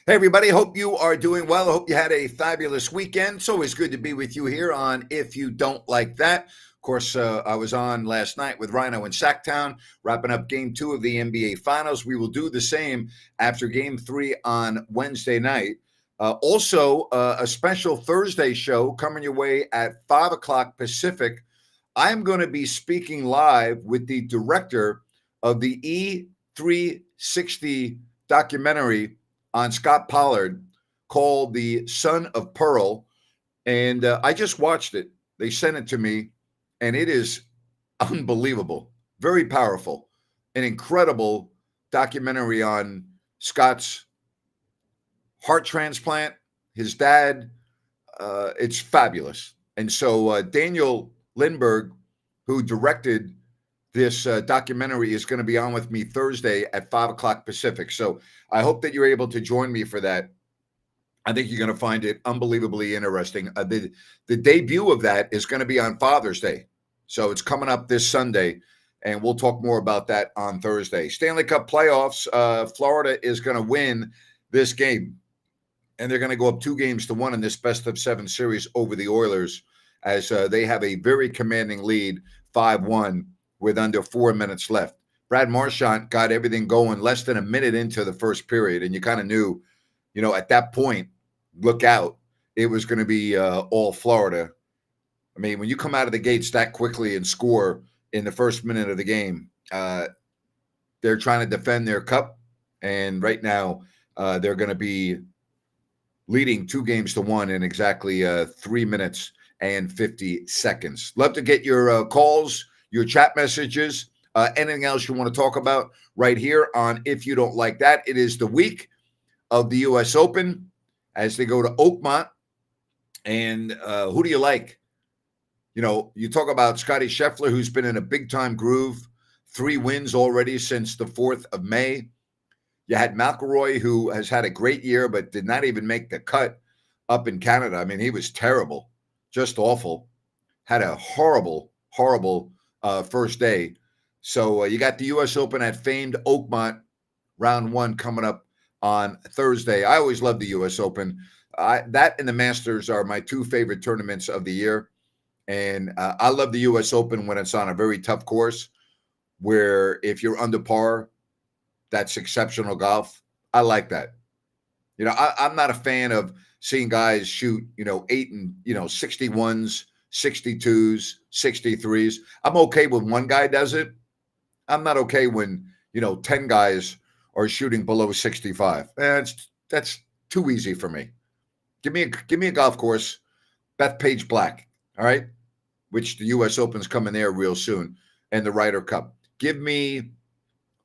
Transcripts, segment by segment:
Hey, everybody. Hope you are doing well. I hope you had a fabulous weekend. It's always good to be with you here on If You Don't Like That. Of course, I was on last night with Rhino in Sacktown, wrapping up game 2 of the NBA Finals. We will do the same after game 3 on Wednesday night. Also, a special Thursday show coming your way at 5 o'clock Pacific. I'm going to be speaking live with the director of the E360 documentary on Scott Pollard called The Son of Pearl. And I just watched it. They sent it to me, and it is unbelievable, very powerful, an incredible documentary on Scott's heart transplant, his dad. It's fabulous. And so Daniel Lindbergh, who directed this documentary, is going to be on with me Thursday at 5 o'clock Pacific. So I hope that you're able to join me for that. I think you're going to find it unbelievably interesting. The debut of that is going to be on Father's Day. So it's coming up this Sunday, and we'll talk more about that on Thursday. Stanley Cup playoffs, Florida is going to win this game, and they're going to go up 2-1 in this best-of-7 series over the Oilers as they have a very commanding lead, 5-1, with under 4 minutes left. Brad Marchand got everything going less than a minute into the first period, and you kind of knew, at that point, look out, it was going to be all Florida. I mean, when you come out of the gates that quickly and score in the first minute of the game, they're trying to defend their cup, and right now they're going to be leading 2-1 in exactly 3 minutes and 50 seconds. Love to get your calls, your chat messages, anything else you want to talk about right here on If You Don't Like That. It is the week of the U.S. Open as they go to Oakmont. And who do you like? You talk about Scotty Scheffler, who's been in a big-time groove, 3 wins already since the 4th of May. You had McIlroy, who has had a great year but did not even make the cut up in Canada. I mean, he was terrible, just awful. Had a horrible first day. So you got the U.S. Open at famed Oakmont, round 1 coming up on Thursday. I always love the U.S. Open. That and the Masters are my 2 favorite tournaments of the year. And I love the U.S. Open when it's on a very tough course where if you're under par, that's exceptional golf. I like that. I'm not a fan of seeing guys shoot, 8 and, 61s, 62s, 63s. I'm okay when one guy does it. I'm not okay when, 10 guys are shooting below 65. That's too easy for me. Give me a golf course, Bethpage Black, all right? Which the U.S. Open's coming there real soon, and the Ryder Cup. Give me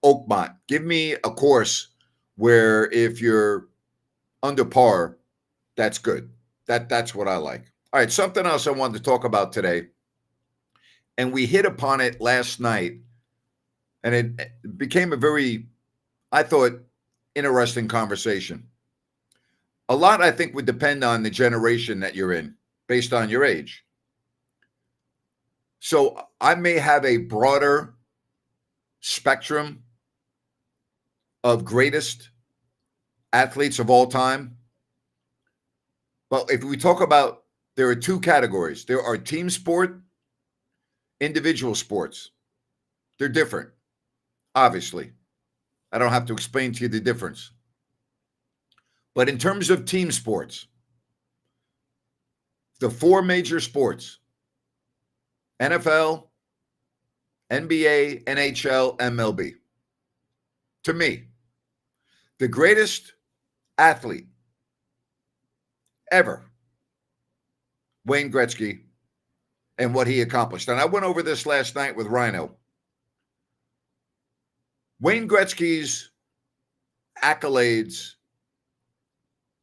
Oakmont. Give me a course where if you're under par, that's good. That's what I like. All right, something else I wanted to talk about today, and we hit upon it last night, and it became a very, I thought, interesting conversation. A lot, I think, would depend on the generation that you're in, based on your age. So I may have a broader spectrum of greatest athletes of all time. But if we talk about, there are 2 categories. There are team sport, individual sports. They're different, obviously. I don't have to explain to you the difference. But in terms of team sports, the 4 major sports, NFL, NBA, NHL, MLB. To me, the greatest athlete ever, Wayne Gretzky, and what he accomplished. And I went over this last night with Rhino. Wayne Gretzky's accolades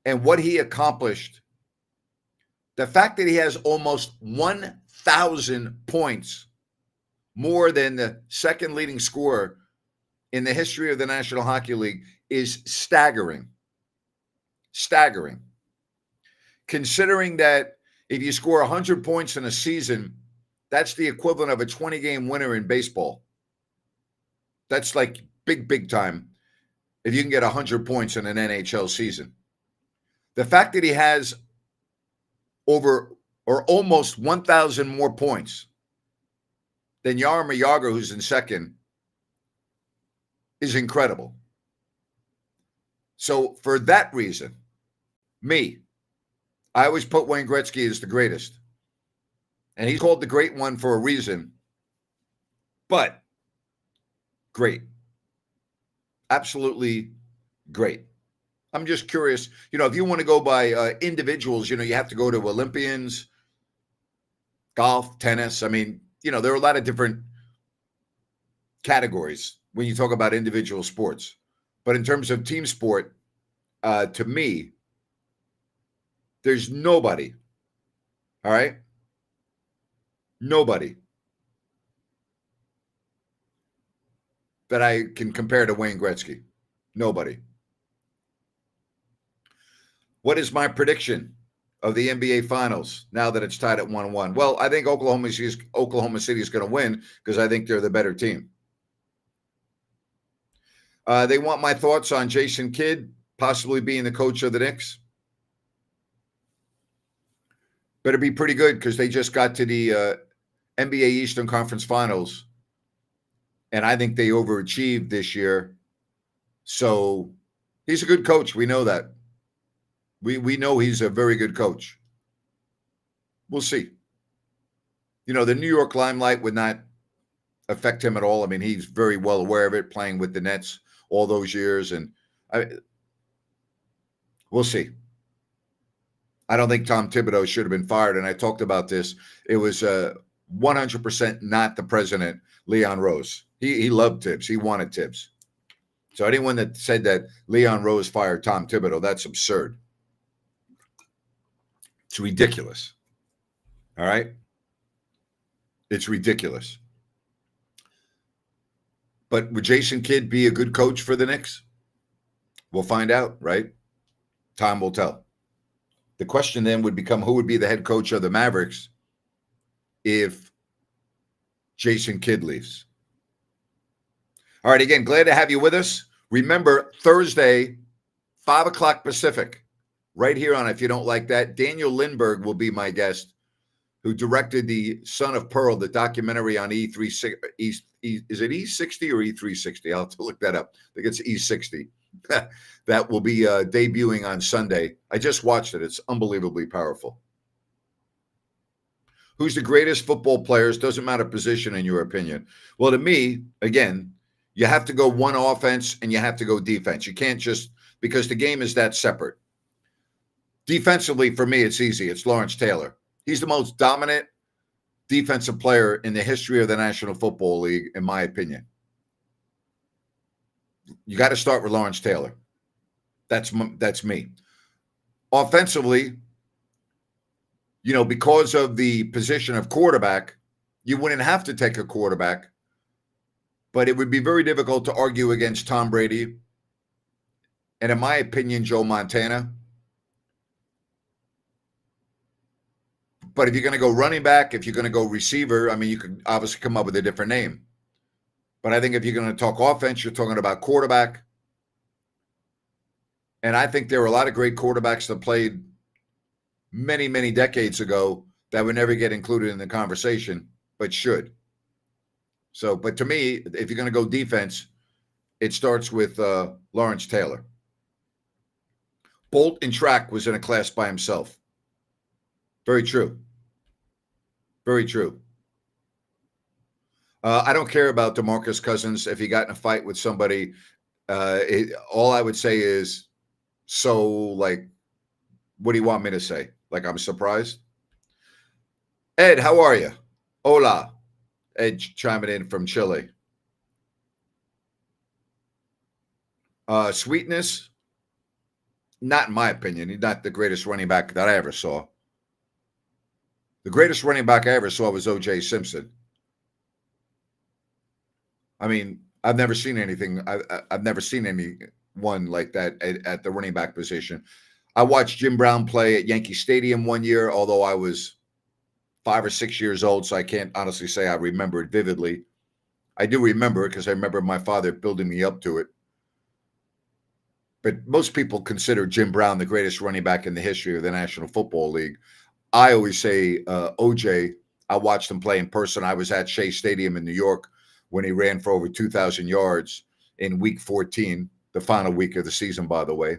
and what he accomplished, the fact that he has almost 1,000 points, more than the second leading scorer in the history of the National Hockey League, is staggering. Staggering. Considering that if you score 100 points in a season, that's the equivalent of a 20-game winner in baseball. That's like big time if you can get 100 points in an NHL season. The fact that he has over or almost 1,000 more points than Jaromir Jagr, who's in second, is incredible. So for that reason, I always put Wayne Gretzky as the greatest. And he's called the great one for a reason. But great. Absolutely great. I'm just curious, if you want to go by individuals, you have to go to Olympians, golf, tennis. I mean, there are a lot of different categories when you talk about individual sports. But in terms of team sport, to me, there's nobody, all right? Nobody that I can compare to Wayne Gretzky. Nobody. What is my prediction of the NBA Finals now that it's tied at 1-1? Well, I think Oklahoma City is going to win because I think they're the better team. They want my thoughts on Jason Kidd possibly being the coach of the Knicks. Better be pretty good because they just got to the NBA Eastern Conference Finals, and I think they overachieved this year. So he's a good coach. We know that. We know he's a very good coach. We'll see. The New York limelight would not affect him at all. I mean, he's very well aware of it, playing with the Nets all those years, and we'll see. I don't think Tom Thibodeau should have been fired, and I talked about this. It was 100% not the president, Leon Rose. He loved Tibbs. He wanted Tibbs. So anyone that said that Leon Rose fired Tom Thibodeau, that's absurd. It's ridiculous. All right? It's ridiculous. But would Jason Kidd be a good coach for the Knicks? We'll find out, right? Time will tell. The question then would become, who would be the head coach of the Mavericks if Jason Kidd leaves? All right, again, glad to have you with us. Remember, Thursday, 5 o'clock Pacific, right here on If You Don't Like That, Daniel Lindbergh will be my guest, who directed the Son of Pearl, the documentary on is it E60 or E360? I'll have to look that up. I think it's E60. That will be debuting on Sunday. I just watched it. It's unbelievably powerful. Who's the greatest football players? Doesn't matter position in your opinion. Well, to me, again, you have to go one offense and you have to go defense. You can't just, because the game is that separate. Defensively, for me, it's easy. It's Lawrence Taylor. He's the most dominant defensive player in the history of the National Football League, in my opinion. You got to start with Lawrence Taylor. That's me. Offensively, because of the position of quarterback, you wouldn't have to take a quarterback, but it would be very difficult to argue against Tom Brady and, in my opinion, Joe Montana. But if you're going to go running back, if you're going to go receiver, I mean, you could obviously come up with a different name. But I think if you're going to talk offense, you're talking about quarterback. And I think there were a lot of great quarterbacks that played many, many decades ago that would never get included in the conversation, but should. So, but to me, if you're going to go defense, it starts with Lawrence Taylor. Bolt in track was in a class by himself. Very true. Very true. I don't care about DeMarcus Cousins. If he got in a fight with somebody, all I would say is, so, like, what do you want me to say? Like, I'm surprised? Ed, how are you? Hola. Ed chiming in from Chile. Sweetness, not in my opinion. He's not the greatest running back that I ever saw. The greatest running back I ever saw was O.J. Simpson. I mean, I've never seen anything. I've never seen anyone like that at the running back position. I watched Jim Brown play at Yankee Stadium one year, although I was 5 or 6 years old, so I can't honestly say I remember it vividly. I do remember it because I remember my father building me up to it. but most people consider Jim Brown the greatest running back in the history of the National Football League. I always say OJ. I watched him play in person. I was at Shea Stadium in New York when he ran for over 2,000 yards in Week 14, the final week of the season, by the way.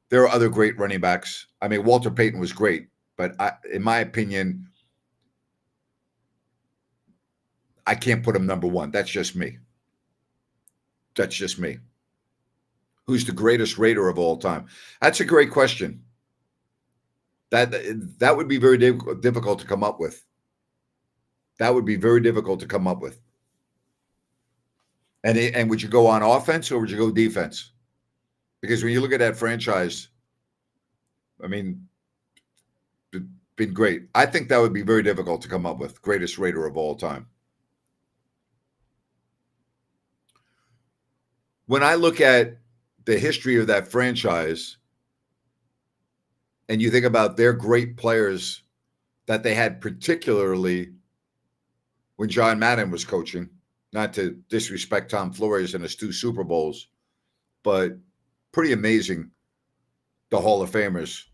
There are other great running backs. I mean, Walter Payton was great, but in my opinion, I can't put him number one. That's just me. That's just me. Who's the greatest Raider of all time? That's a great question. That would be very difficult to come up with. That would be very difficult to come up with. And would you go on offense or would you go defense? Because when you look at that franchise, I mean, been great. I think that would be very difficult to come up with. Greatest Raider of all time. When I look at the history of that franchise, and you think about their great players that they had, particularly when John Madden was coaching, not to disrespect Tom Flores and his 2 Super Bowls, but pretty amazing, the Hall of Famers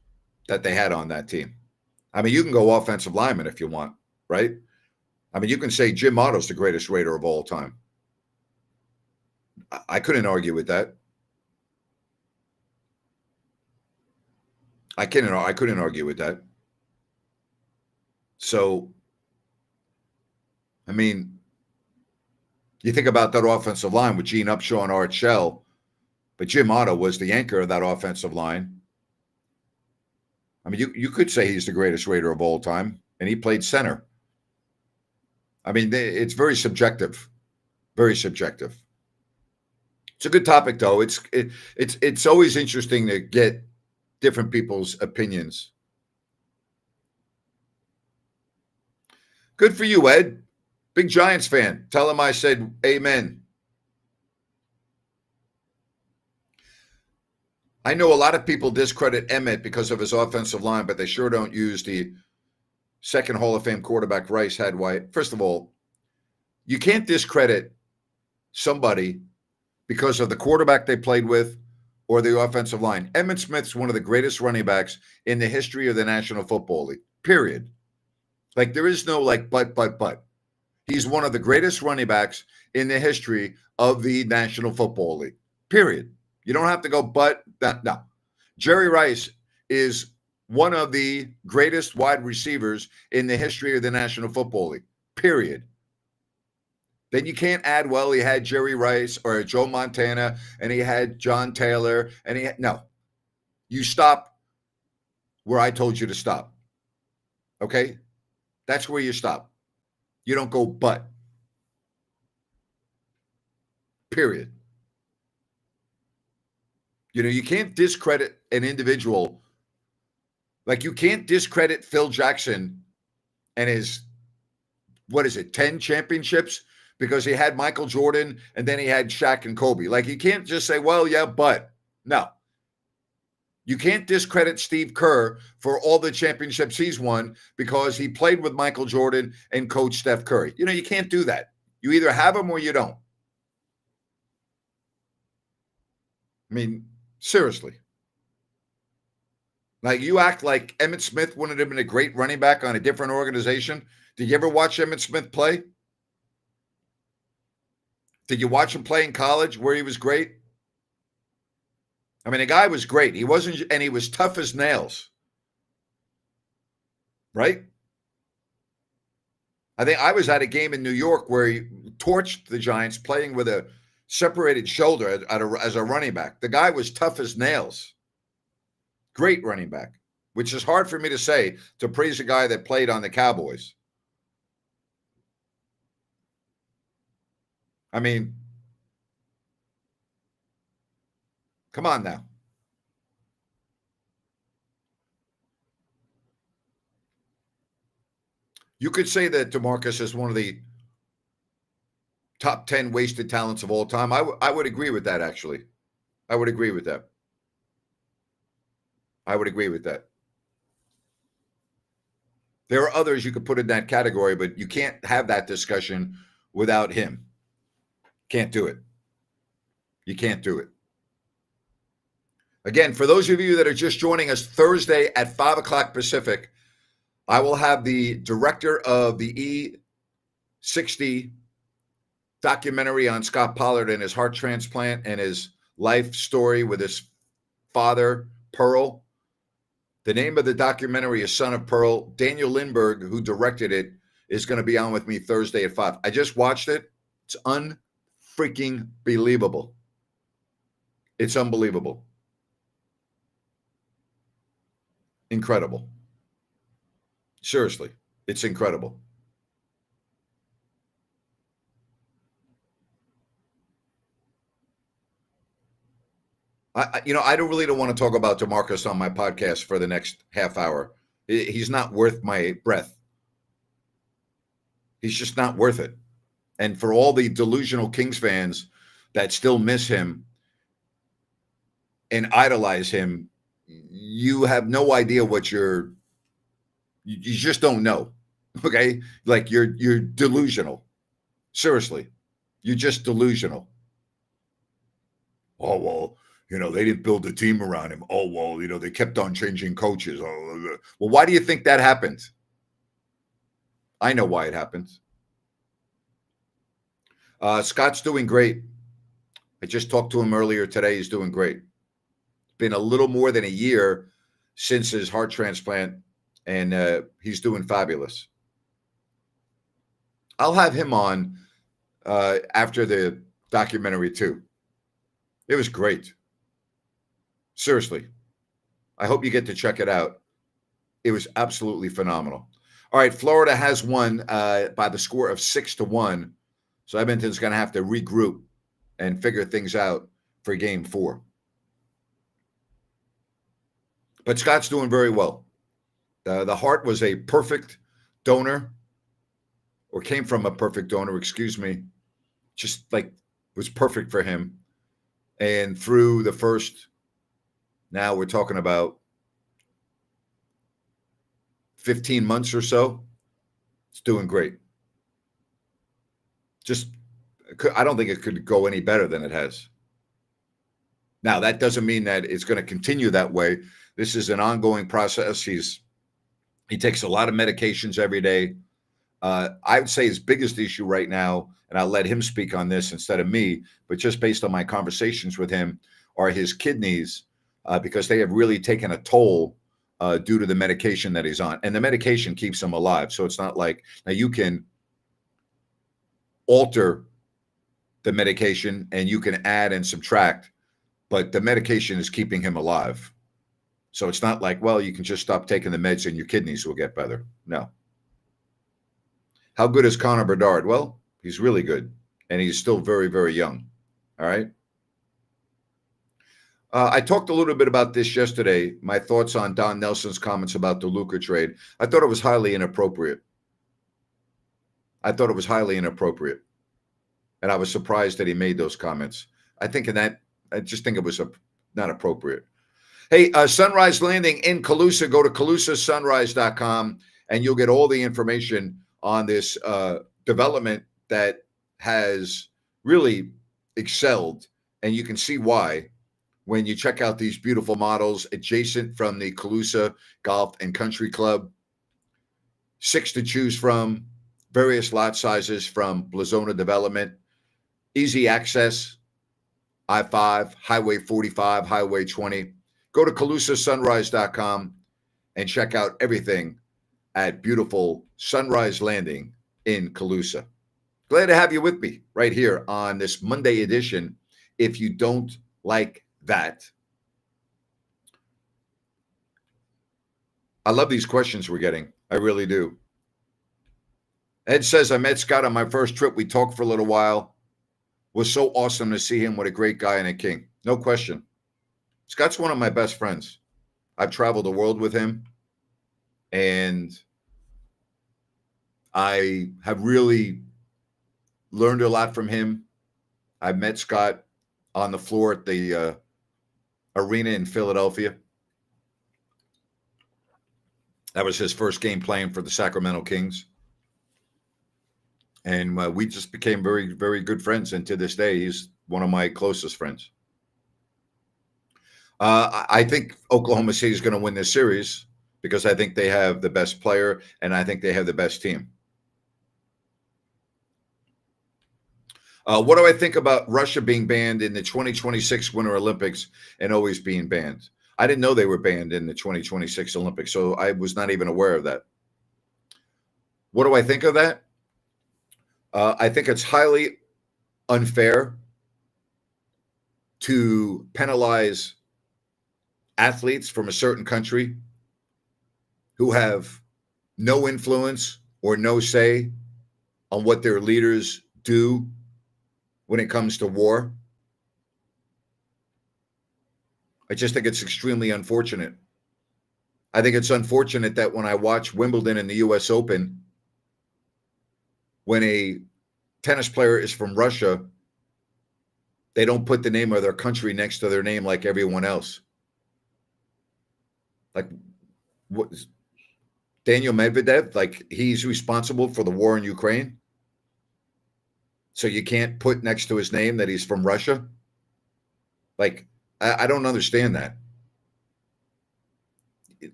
that they had on that team. I mean, you can go offensive lineman if you want, right? I mean, you can say Jim Otto's the greatest Raider of all time. I couldn't argue with that. I couldn't argue with that. So, I mean, you think about that offensive line with Gene Upshaw and Art Shell, but Jim Otto was the anchor of that offensive line. I mean, you could say he's the greatest Raider of all time, and he played center. I mean, it's very subjective, very subjective. It's a good topic, though. It's always interesting to get different people's opinions. Good for you, Ed. Big Giants fan. Tell him I said amen. I know a lot of people discredit Emmett because of his offensive line, but they sure don't use the second Hall of Fame quarterback Rice had. Why? First of all, you can't discredit somebody because of the quarterback they played with or the offensive line. Emmitt Smith's one of the greatest running backs in the history of the National Football League, period. Like, there is no but. He's one of the greatest running backs in the history of the National Football League, period. You don't have to go no. Jerry Rice is one of the greatest wide receivers in the history of the National Football League, period. Then you can't add, well, he had Jerry Rice or Joe Montana, and he had John Taylor, and no. You stop where I told you to stop. Okay? That's where you stop. You don't go but. Period. You can't discredit an individual. Like, you can't discredit Phil Jackson and his, 10 championships? Because he had Michael Jordan and then he had Shaq and Kobe. Like, you can't just say, well, yeah, but. No. You can't discredit Steve Kerr for all the championships he's won because he played with Michael Jordan and coached Steph Curry. You can't do that. You either have them or you don't. I mean, seriously. Like, you act like Emmitt Smith wouldn't have been a great running back on a different organization. Did you ever watch Emmitt Smith play? Did you watch him play in college where he was great? I mean, the guy was great. He was tough as nails. Right? I think I was at a game in New York where he torched the Giants playing with a separated shoulder as a running back. The guy was tough as nails. Great running back, which is hard for me to say, to praise a guy that played on the Cowboys. I mean, come on now. You could say that DeMarcus is one of the top 10 wasted talents of all time. I would agree with that, actually. I would agree with that. There are others you could put in that category, but you can't have that discussion without him. Can't do it. You can't do it. Again, for those of you that are just joining us, Thursday at 5 o'clock Pacific, I will have the director of the E60 documentary on Scott Pollard and his heart transplant and his life story with his father, Pearl. The name of the documentary is Son of Pearl. Daniel Lindbergh, who directed it, is going to be on with me Thursday at 5. I just watched it. It's unfreaking believable. It's unbelievable. Incredible. Seriously, it's incredible. I don't want to talk about DeMarcus on my podcast for the next half hour. He's not worth my breath. He's just not worth it. And for all the delusional Kings fans that still miss him and idolize him, you have no idea what you just don't know. Okay? Like you're delusional. Seriously. You're just delusional. Oh, well, they didn't build a team around him. Oh, well, they kept on changing coaches. Oh, well, why do you think that happened? I know why it happened. Scott's doing great. I just talked to him earlier today. He's doing great. Been a little more than a year since his heart transplant, and he's doing fabulous. I'll have him on after the documentary too. It was great. Seriously. I hope you get to check it out. It was absolutely phenomenal. All right, Florida has won by the score of 6-1. So Edmonton's going to have to regroup and figure things out for game 4. But Scott's doing very well. The heart was a perfect donor, or came from a perfect donor, excuse me. Just like was perfect for him. And through the first, now we're talking about 15 months or so, it's doing great. I don't think it could go any better than it has. Now, that doesn't mean that it's going to continue that way. This is an ongoing process. He takes a lot of medications every day. I would say his biggest issue right now, and I'll let him speak on this instead of me, but just based on my conversations with him, are his kidneys, because they have really taken a toll due to the medication that he's on. And the medication keeps him alive. So it's not like, now you can alter the medication and you can add and subtract, but the medication is keeping him alive. So it's not like, well, you can just stop taking the meds and your kidneys will get better. No. How good is Connor Bedard? Well, he's really good, and he's still very, very young. All right. I talked a little bit about this yesterday, my thoughts on Don Nelson's comments about the Luka trade. I thought it was highly inappropriate. And I was surprised that he made those comments. I just think it was not appropriate. Hey, Sunrise Landing in Calusa. Go to CalusaSunrise.com, and you'll get all the information on this development that has really excelled. And you can see why when you check out these beautiful models adjacent from the Calusa Golf and Country Club. 6 to choose from, various lot sizes from Blazona Development, easy access, I-5, Highway 45, Highway 20. Go to CalusaSunrise.com and check out everything at beautiful Sunrise Landing in Calusa. Glad to have you with me right here on this Monday edition. If you don't like that, I love these questions we're getting. I really do. Ed says, I met Scott on my first trip. We talked for a little while. Was so awesome to see him. What a great guy and a king. No question. Scott's one of my best friends. I've traveled the world with him, and I have really learned a lot from him. I met Scott on the floor at the arena in Philadelphia. That was his first game playing for the Sacramento Kings. And we just became very, very good friends. And to this day, he's one of my closest friends. I think Oklahoma City is going to win this series because I think they have the best player and I think they have the best team. What do I think about Russia being banned in the 2026 Winter Olympics and always being banned? I didn't know they were banned in the 2026 Olympics, so I was not even aware of that. What do I think of that? I think it's highly unfair to penalize athletes from a certain country who have no influence or no say on what their leaders do when it comes to war. I just think it's extremely unfortunate. I think it's unfortunate that when I watch Wimbledon and the US Open, when a tennis player is from Russia, they don't put the name of their country next to their name like everyone else. Like what Daniel Medvedev, like he's responsible for the war in Ukraine. So you can't put next to his name that he's from Russia. Like, I don't understand that.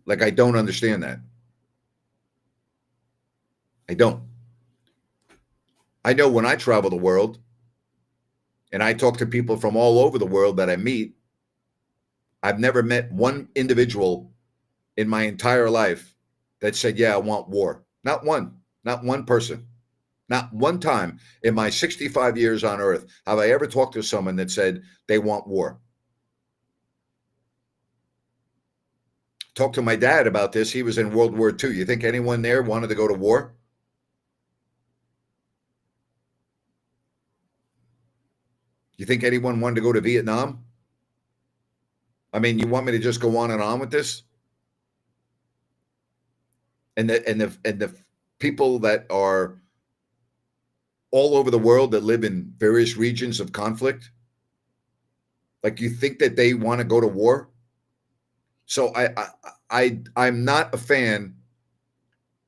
Like, I don't understand that. I don't. I know when I travel the world and I talk to people from all over the world that I meet, I've never met one individual in my entire life that said, yeah, I want war. Not one person. Not one time in my 65 years on earth have I ever talked to someone that said they want war. Talked to my dad about this. He was in World War II. You think anyone there wanted to go to war? You think anyone wanted to go to Vietnam? I mean, you want me to just go on and on with this? And the people that are all over the world that live in various regions of conflict, like you think that they want to go to war? So I'm not a fan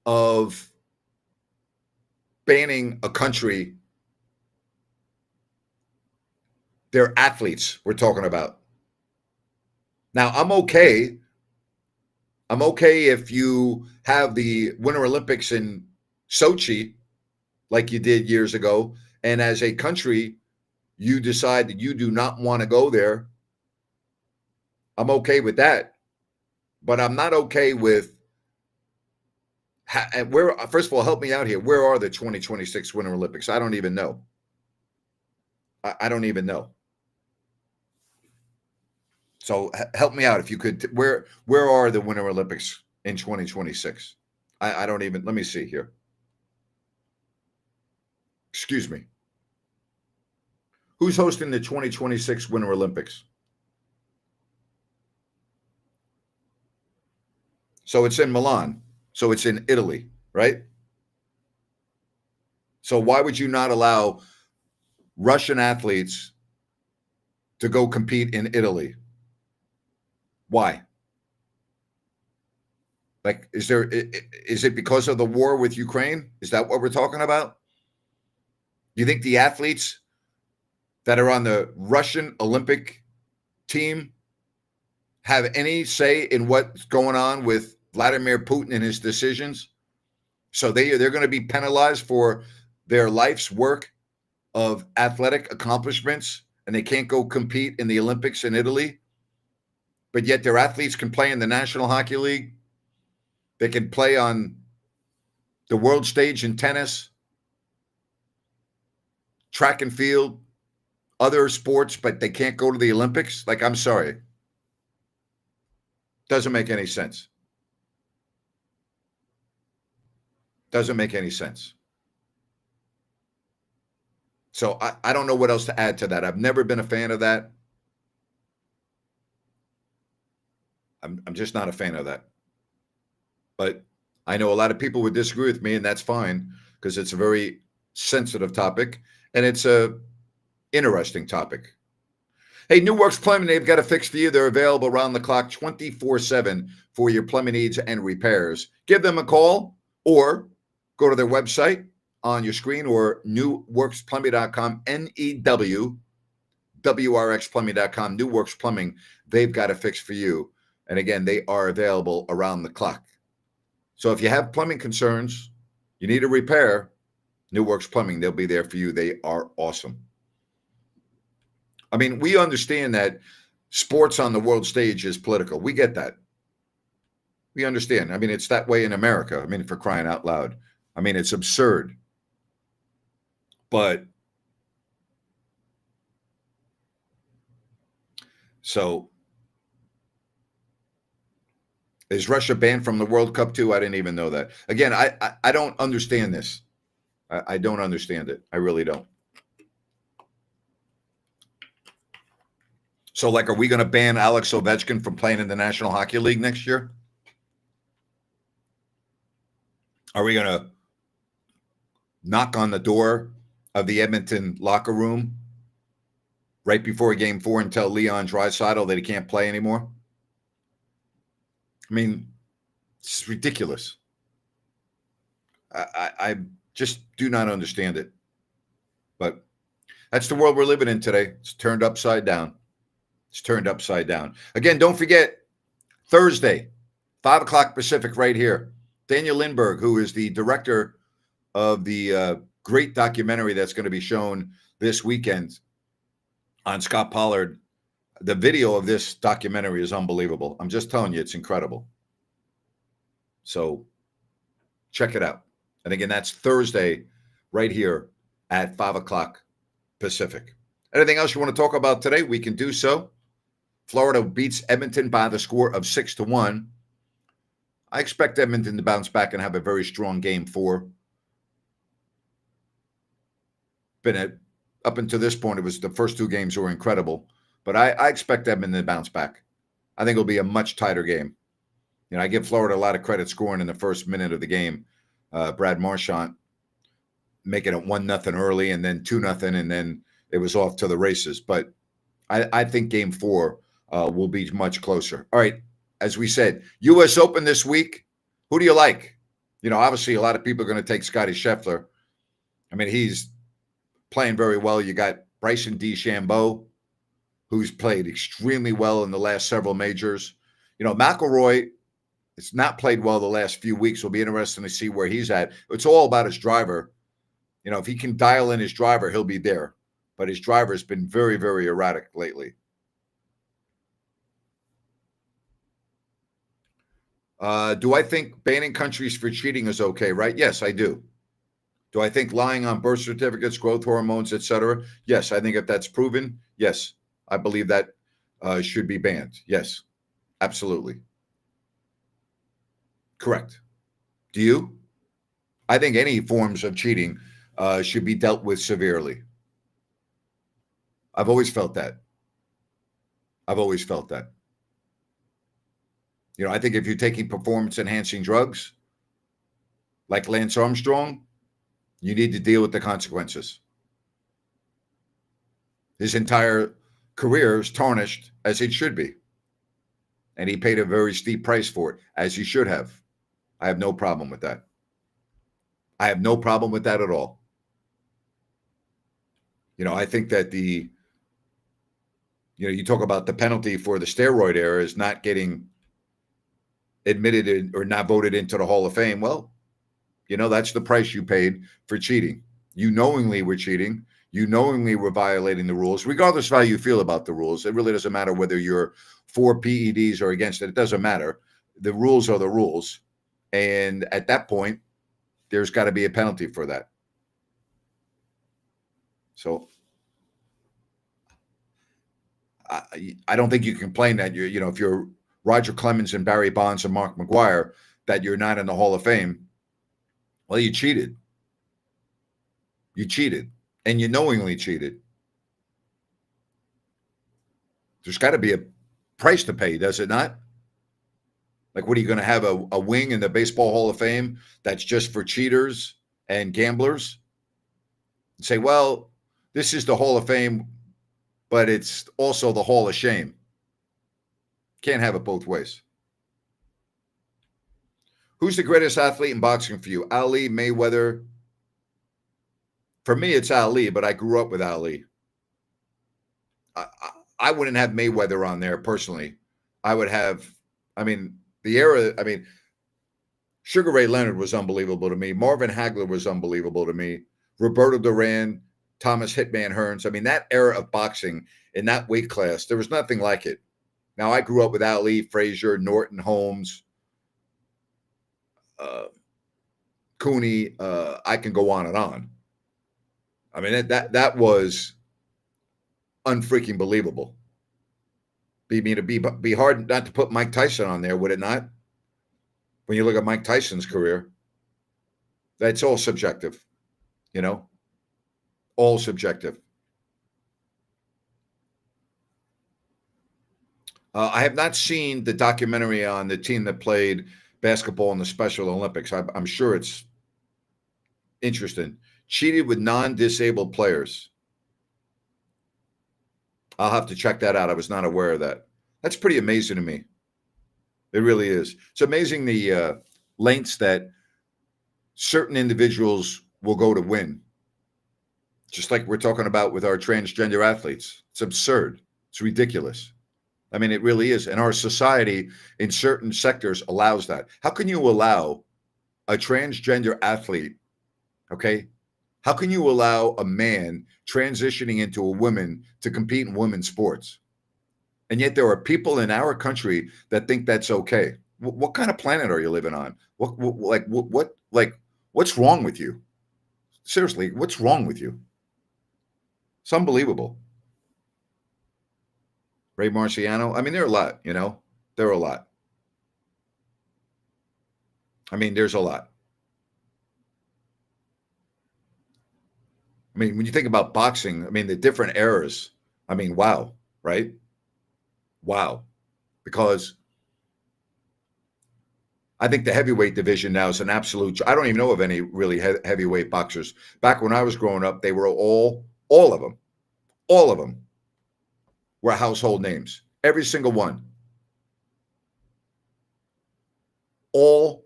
of banning a country, their athletes we're talking about. Now, I'm okay if you have the Winter Olympics in Sochi like you did years ago, and as a country, you decide that you do not want to go there. I'm okay with that. But I'm not okay with where. First of all, help me out here. Where are the 2026 Winter Olympics? I don't even know. I don't even know. So help me out if you could. Where are the Winter Olympics in 2026? I don't even. Let me see here. Excuse me. Who's hosting the 2026 Winter Olympics? So it's in Milan. So it's in Italy, right? So why would you not allow Russian athletes to go compete in Italy? Why? Like, is it because of the war with Ukraine? Is that what we're talking about? Do you think the athletes that are on the Russian Olympic team have any say in what's going on with Vladimir Putin and his decisions? So they're going to be penalized for their life's work of athletic accomplishments, and they can't go compete in the Olympics in Italy, but yet their athletes can play in the National Hockey League. They can play on the world stage in tennis, track and field, other sports, but they can't go to the Olympics. Like, I'm sorry. Doesn't make any sense. Doesn't make any sense. So I don't know what else to add to that. I've never been a fan of that. I'm just not a fan of that. But I know a lot of people would disagree with me, and that's fine because it's a very sensitive topic and it's a interesting topic. Hey, New Works Plumbing, they've got a fix for you. They're available around the clock 24/7 for your plumbing needs and repairs. Give them a call or go to their website on your screen or newworksplumbing.com, WRXplumbing.com, New Works Plumbing, they've got a fix for you. And again, they are available around the clock. So if you have plumbing concerns, you need a repair, New Works Plumbing, they'll be there for you. They are awesome. I mean, we understand that sports on the world stage is political. We get that. We understand. I mean, it's that way in America. I mean, for crying out loud. I mean, it's absurd. But so is Russia banned from the World Cup too? I didn't even know that. Again, I don't understand this. I don't understand it. I really don't. So, like, are we going to ban Alex Ovechkin from playing in the National Hockey League next year? Are we going to knock on the door of the Edmonton locker room right before Game 4 and tell Leon Draisaitl that he can't play anymore? I mean, it's ridiculous. I just do not understand it. But that's the world we're living in today. It's turned upside down. It's turned upside down. Again, don't forget, Thursday, 5 o'clock Pacific right here. Daniel Lindbergh, who is the director of the great documentary that's going to be shown this weekend on Scott Pollard. The video of this documentary is unbelievable. I'm just telling you, it's incredible. So check it out. And again, that's Thursday right here at 5 o'clock Pacific. Anything else you want to talk about today? We can do so. Florida beats Edmonton by the score of 6-1. I expect Edmonton to bounce back and have a very strong Game 4. Up until this point, it was the first two games were incredible. But I expect Edmonton to bounce back. I think it'll be a much tighter game. You know, I give Florida a lot of credit scoring in the first minute of the game. Brad Marchand making it 1-0 early and then 2-0, and then it was off to the races. But I think Game 4 will be much closer. All right, as we said, U.S. Open this week. Who do you like? You know, obviously a lot of people are going to take Scottie Scheffler. I mean, he's playing very well. You got Bryson DeChambeau, who's played extremely well in the last several majors. You know, McIlroy has not played well the last few weeks. It'll be interesting to see where he's at. It's all about his driver. You know, if he can dial in his driver, he'll be there. But his driver has been very, very erratic lately. Do I think banning countries for cheating is okay, right? Yes, I do. Do I think lying on birth certificates, growth hormones, etc.? Yes, I think if that's proven, yes, I believe that should be banned. Yes, absolutely. Correct. Do you? I think any forms of cheating should be dealt with severely. I've always felt that. I've always felt that. You know, I think if you're taking performance-enhancing drugs, like Lance Armstrong, you need to deal with the consequences. His entire career is tarnished, as it should be. And he paid a very steep price for it, as he should have. I have no problem with that. I have no problem with that at all. You know, I think that you talk about the penalty for the steroid era is not getting admitted or not voted into the Hall of Fame. Well, you know, that's the price you paid for cheating. You knowingly were cheating. You knowingly were violating the rules, regardless of how you feel about the rules. It really doesn't matter whether you're for PEDs or against it. It doesn't matter. The rules are the rules. And at that point, there's got to be a penalty for that. So I don't think you can complain that if you're Roger Clemens and Barry Bonds and Mark McGwire, that you're not in the Hall of Fame. Well, you cheated. You cheated. And you knowingly cheated. There's got to be a price to pay, does it not? Like, what are you going to have a wing in the Baseball Hall of Fame that's just for cheaters and gamblers? And say, well, this is the Hall of Fame, but it's also the Hall of Shame. Can't have it both ways. Who's the greatest athlete in boxing for you? Ali, Mayweather? For me, it's Ali, but I grew up with Ali. I wouldn't have Mayweather on there personally. I would have, I mean, the era, I mean, Sugar Ray Leonard was unbelievable to me. Marvin Hagler was unbelievable to me. Roberto Duran, Thomas Hitman Hearns. I mean, that era of boxing in that weight class, there was nothing like it. Now, I grew up with Ali, Frazier, Norton, Holmes, uh, Cooney. I can go on and on. I mean, that was unfreaking believable. Be hard not to put Mike Tyson on there, would it not? When you look at Mike Tyson's career, that's all subjective, you know, all subjective. I have not seen the documentary on the team that played basketball in the Special Olympics. I'm sure it's interesting. Cheated with non-disabled players. I'll have to check that out. I was not aware of that. That's pretty amazing to me. It really is. It's amazing the lengths that certain individuals will go to win. Just like we're talking about with our transgender athletes. It's absurd. It's ridiculous. I mean, it really is. And our society in certain sectors allows that. How can you allow a transgender athlete, okay? How can you allow a man transitioning into a woman to compete in women's sports? And yet there are people in our country that think that's okay. What kind of planet are you living on? What's wrong with you? Seriously, what's wrong with you? It's unbelievable. Ray Marciano. I mean, there are a lot, you know, there are a lot. I mean, there's a lot. I mean, when you think about boxing, I mean, the different eras, I mean, wow, right? Wow. Because I think the heavyweight division now is an absolute, I don't even know of any really heavyweight boxers. Back when I was growing up, they were all of them were household names. Every single one. All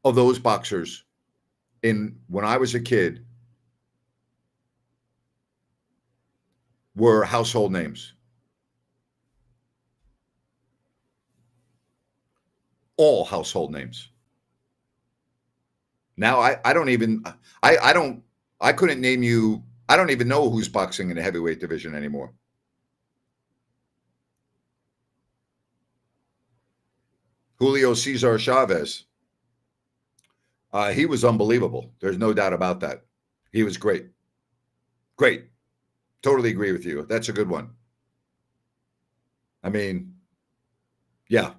of those boxers when I was a kid were household names. All household names. Now I don't even I couldn't name you. I don't even know who's boxing in the heavyweight division anymore. Julio Cesar Chavez. He was unbelievable. There's no doubt about that. He was great. Great. Totally agree with you. That's a good one. I mean, yeah.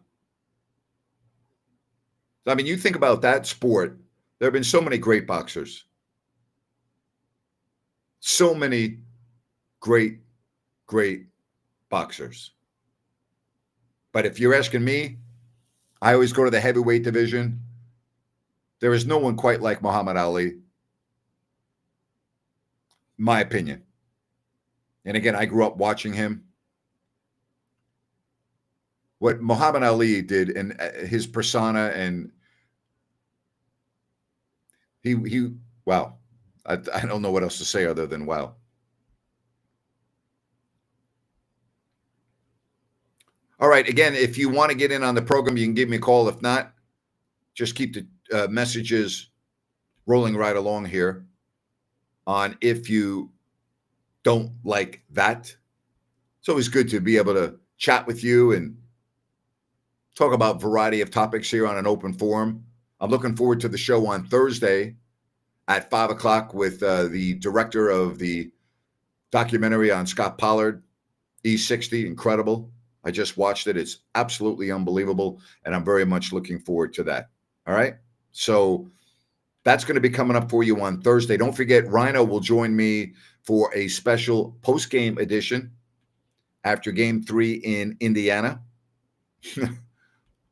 I mean, you think about that sport. There have been so many great boxers. So many great boxers. But if you're asking me, I always go to the heavyweight division. There is no one quite like Muhammad Ali, my opinion. And again, I grew up watching him. What Muhammad Ali did and his persona, and he wow. I don't know what else to say other than wow. All right. Again, if you want to get in on the program, you can give me a call. If not, just keep the messages rolling right along here on if you don't like that. It's always good to be able to chat with you and talk about a variety of topics here on an open forum. I'm looking forward to the show on Thursday at 5 o'clock with the director of the documentary on Scott Pollard, E60, incredible. I just watched it. It's absolutely unbelievable, and I'm very much looking forward to that. All right? So that's going to be coming up for you on Thursday. Don't forget, Rhino will join me for a special post-game edition after Game 3 in Indiana.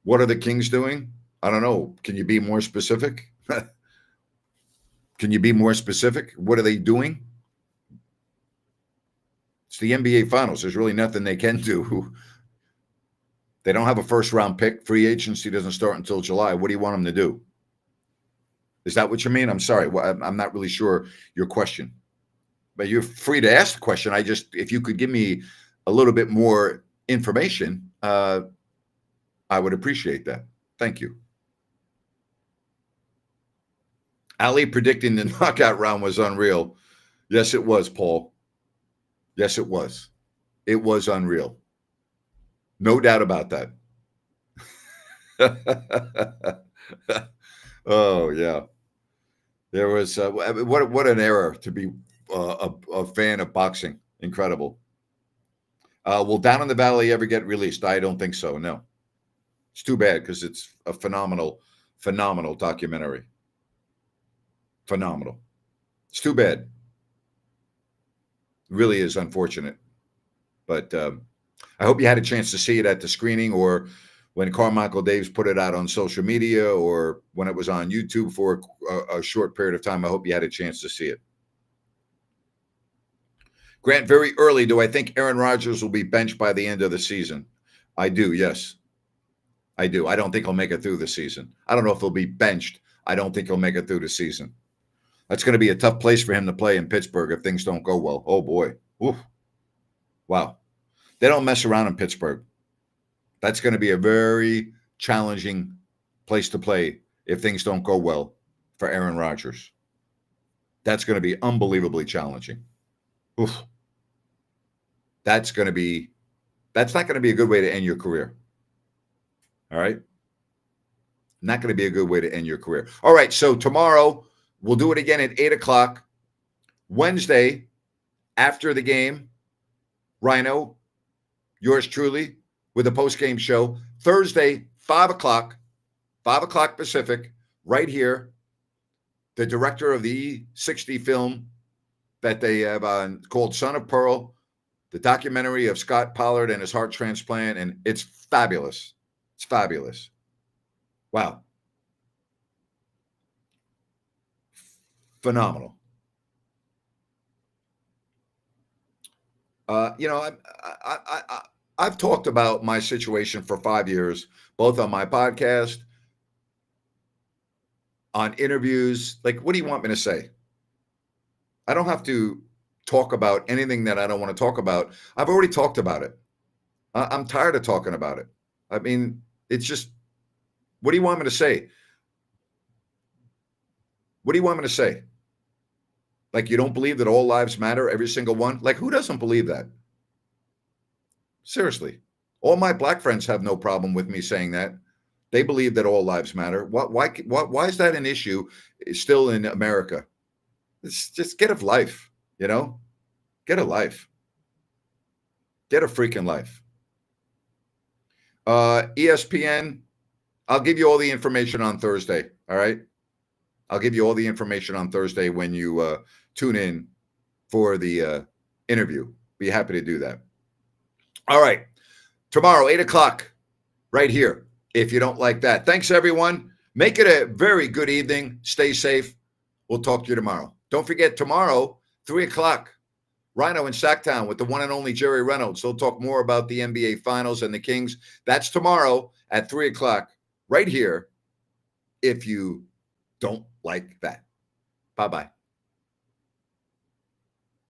What are the Kings doing? I don't know. Can you be more specific? Can you be more specific? What are they doing? It's the NBA Finals. There's really nothing they can do. They don't have a first-round pick. Free agency doesn't start until July. What do you want them to do? Is that what you mean? I'm sorry. I'm not really sure your question. but you're free to ask the question. If you could give me a little bit more information, I would appreciate that. Thank you. Ali predicting the knockout round was unreal. Yes, it was, Paul. Yes, it was. It was unreal. No doubt about that. Oh, yeah. There was what an error to be a fan of boxing. Incredible. Will Down in the Valley ever get released? I don't think so. No, it's too bad because it's a phenomenal, phenomenal documentary. Phenomenal. It's too bad. It really is unfortunate. But I hope you had a chance to see it at the screening or when Carmichael Daves put it out on social media or when it was on YouTube for a short period of time. I hope you had a chance to see it. Grant, very early, do I think Aaron Rodgers will be benched by the end of the season? I do, yes. I do. I don't think he'll make it through the season. I don't know if he'll be benched. I don't think he'll make it through the season. That's going to be a tough place for him to play in Pittsburgh if things don't go well. Oh, boy. Oof. Wow. They don't mess around in Pittsburgh. That's going to be a very challenging place to play if things don't go well for Aaron Rodgers. That's going to be unbelievably challenging. Oof. That's not going to be a good way to end your career. All right? Not going to be a good way to end your career. All right, so tomorrow we'll do it again at 8 o'clock. Wednesday, after the game, Rhino, yours truly, with a post-game show. Thursday, 5 o'clock Pacific, right here. The director of the E60 film that they have called Son of Pearl, the documentary of Scott Pollard and his heart transplant, and it's fabulous. It's fabulous. Wow. Phenomenal. I've talked about my situation for 5 years, both on my podcast, on interviews. Like, what do you want me to say? I don't have to talk about anything that I don't want to talk about. I've already talked about it. I'm tired of talking about it. I mean, it's just, what do you want me to say? What do you want me to say? Like, you don't believe that all lives matter, every single one? Like, who doesn't believe that? Seriously. All my black friends have no problem with me saying that. They believe that all lives matter. Why is that an issue still in America? It's just get a life, you know? Get a life. Get a freaking life. ESPN, I'll give you all the information on Thursday, all right? I'll give you all the information on Thursday when you tune in for the interview. Be happy to do that. All right. Tomorrow, 8 o'clock, right here, if you don't like that. Thanks, everyone. Make it a very good evening. Stay safe. We'll talk to you tomorrow. Don't forget, tomorrow, 3 o'clock, Rhino in Sacktown with the one and only Jerry Reynolds. They'll talk more about the NBA Finals and the Kings. That's tomorrow at 3 o'clock, right here, if you don't like that. Bye-bye.